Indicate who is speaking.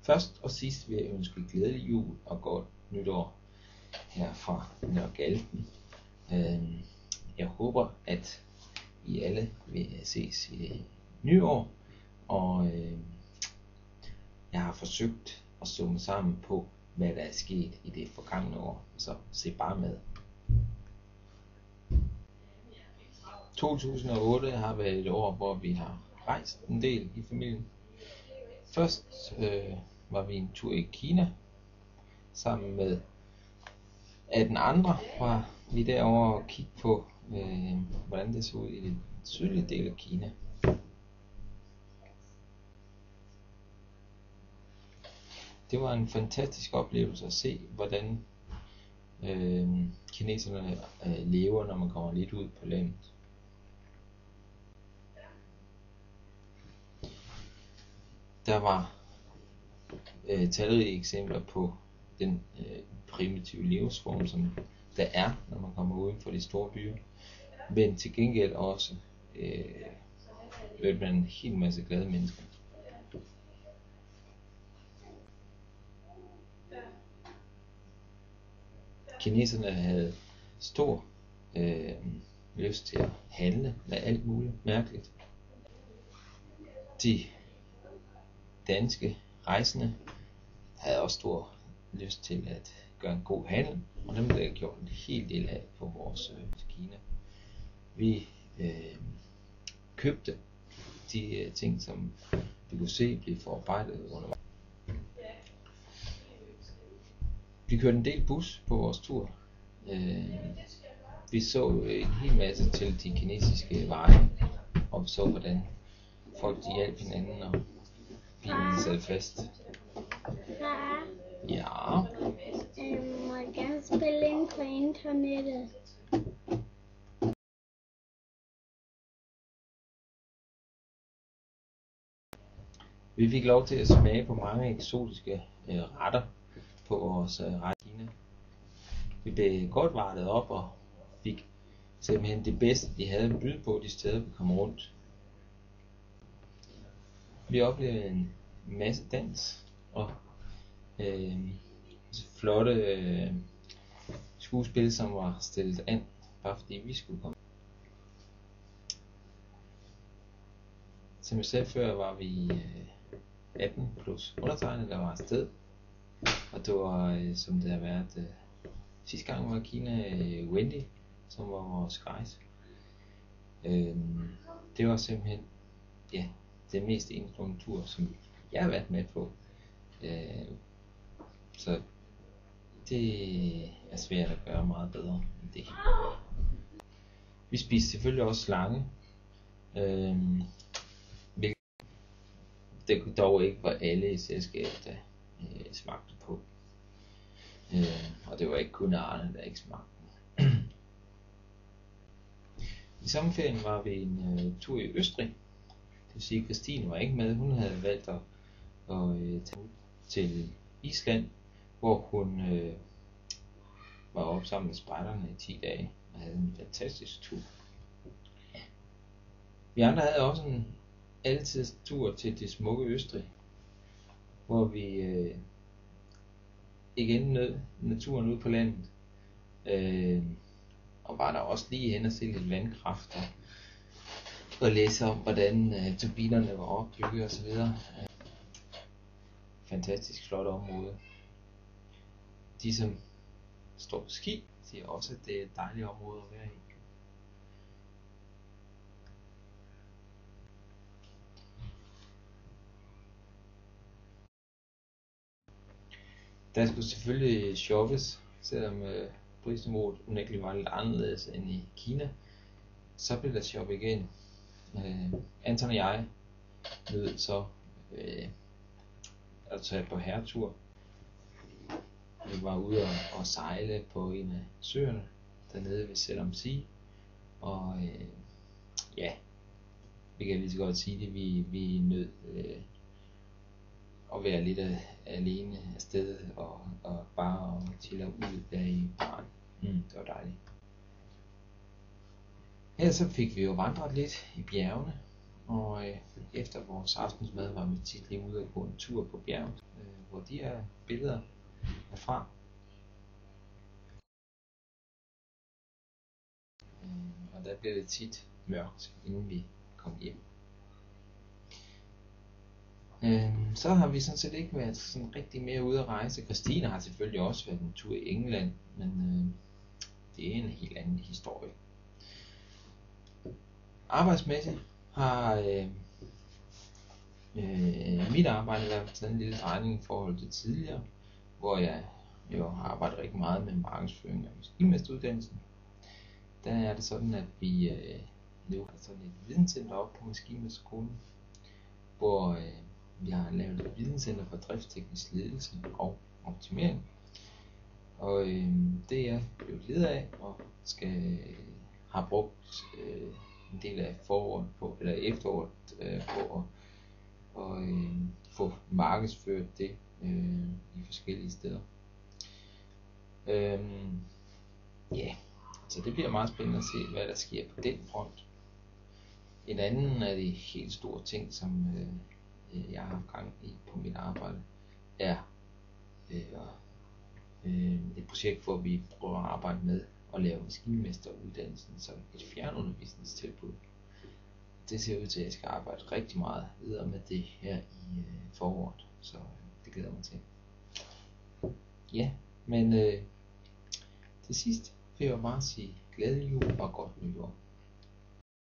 Speaker 1: Først og sidst vil jeg ønske glædelig jul og godt nytår her fra Nørre Galten. Jeg håber, at I alle vil ses i nyår, og jeg har forsøgt at summe sammen på, hvad der er sket i det forgangne år, så se bare med. 2008 har været et år, hvor vi har rejst en del i familien. Først var vi en tur i Kina, sammen med 18 andre var vi derovre og kigge på, hvordan det så ud i den sydlige del af Kina. Det var en fantastisk oplevelse at se, hvordan kineserne lever, når man kommer lidt ud på landet. Der var talrige eksempler på den primitive levesform, som der er, når man kommer uden for de store byer, men til gengæld også mødte man en hel masse glade mennesker. Kineserne havde stor lyst til at handle med alt muligt mærkeligt. De danske rejsende havde også stor lyst til at gøre en god handel, og dem blev gjort en hel del af på vores Kina. Vi købte de ting, som vi kunne se blive forarbejdet undervejs. Vi kørte en del bus på vores tur. Vi så en hel masse til de kinesiske veje, og vi så hvordan folk de hjalp hinanden, og bilen sad fast.
Speaker 2: Far,
Speaker 1: Ja.
Speaker 2: må jeg gerne spille ind på internettet?
Speaker 1: Vi fik lov til at smage på mange eksotiske retter på vores rejse i Kina. Vi blev godt vartet op og fik simpelthen det bedste, de havde at byde på de steder, vi kom rundt. Vi oplevede en masse dans og flotte skuespil, som var stillet an, bare fordi vi skulle komme. Som jeg sagde før, var vi 18 plus undertegnet, der var afsted. Og det var, som det har været sidste gang var i Kina, Wendy, som var vores guide. Det var simpelthen den mest enestående tur, som jeg har været med på. Så det er svært at gøre meget bedre end det. Vi spiste selvfølgelig også slange. Det kunne dog ikke var alle i selskabet, der smagte på. Og det var ikke kun Arne, der ikke smagte. I sommerferien var vi en tur i Østrig. Det vil sige, at Christine var ikke med. Hun havde valgt at tage ud til Island, hvor hun var oppe sammen med spejderne i 10 dage og havde en fantastisk tur. Vi andre havde også en altid tur til det smukke Østrig, hvor vi igen nød naturen ude på landet, og var der også lige hen og se lidt vandkraft og læse om, hvordan turbinerne var opbygget og så videre. Fantastisk flot område. De som står på ski siger også, at det er et dejligt område at være i. Der skulle selvfølgelig shoppes, selvom prisniveauet unægteligt var lidt anderledes end i Kina. Så blev der shoppet igen. Anton og jeg nød så at tage på herretur. Vi var ude og sejle på en af søerne dernede ved Selam Sea, og vi kan lige så godt sige det, vi nød at være lidt alene afsted og bare chille ud der i baren. Det var dejligt. Her så fik vi jo vandret lidt i bjergene, og efter vores aftensmad var vi tit lige ude og gå en tur på bjerget. hvor de her billeder er fra. Og der bliver det tit mørkt, inden vi kommer hjem. Så har vi sådan set ikke været sådan rigtig mere ude at rejse. Christine har selvfølgelig også været en tur i England, men det er en helt anden historie. Arbejdsmæssigt har mit arbejde været taget en lille drejning i forhold til tidligere, hvor jeg jo har arbejdet rigtig meget med markedsføring og maskinmesteruddannelsen. Der er det sådan, at vi nu har sådan et videnscenter op på Maskinmesterskolen, hvor vi har lavet et videnscenter for driftsteknisk ledelse og optimering. Og det er jeg blevet leder af og har brugt en del af efteråret på at få markedsført det i forskellige steder. Så det bliver meget spændende at se, hvad der sker på den front. En anden af de helt store ting, som jeg har haft gang i på mit arbejde, er et projekt, hvor vi prøver at arbejde med at lave maskinmesteruddannelsen som et fjernundervisningstilbud. Det ser ud til, at jeg skal arbejde rigtig meget videre med det her i foråret, så det glæder mig til. Ja, men til sidst vil jeg bare sige glædelig jul og godt nytår.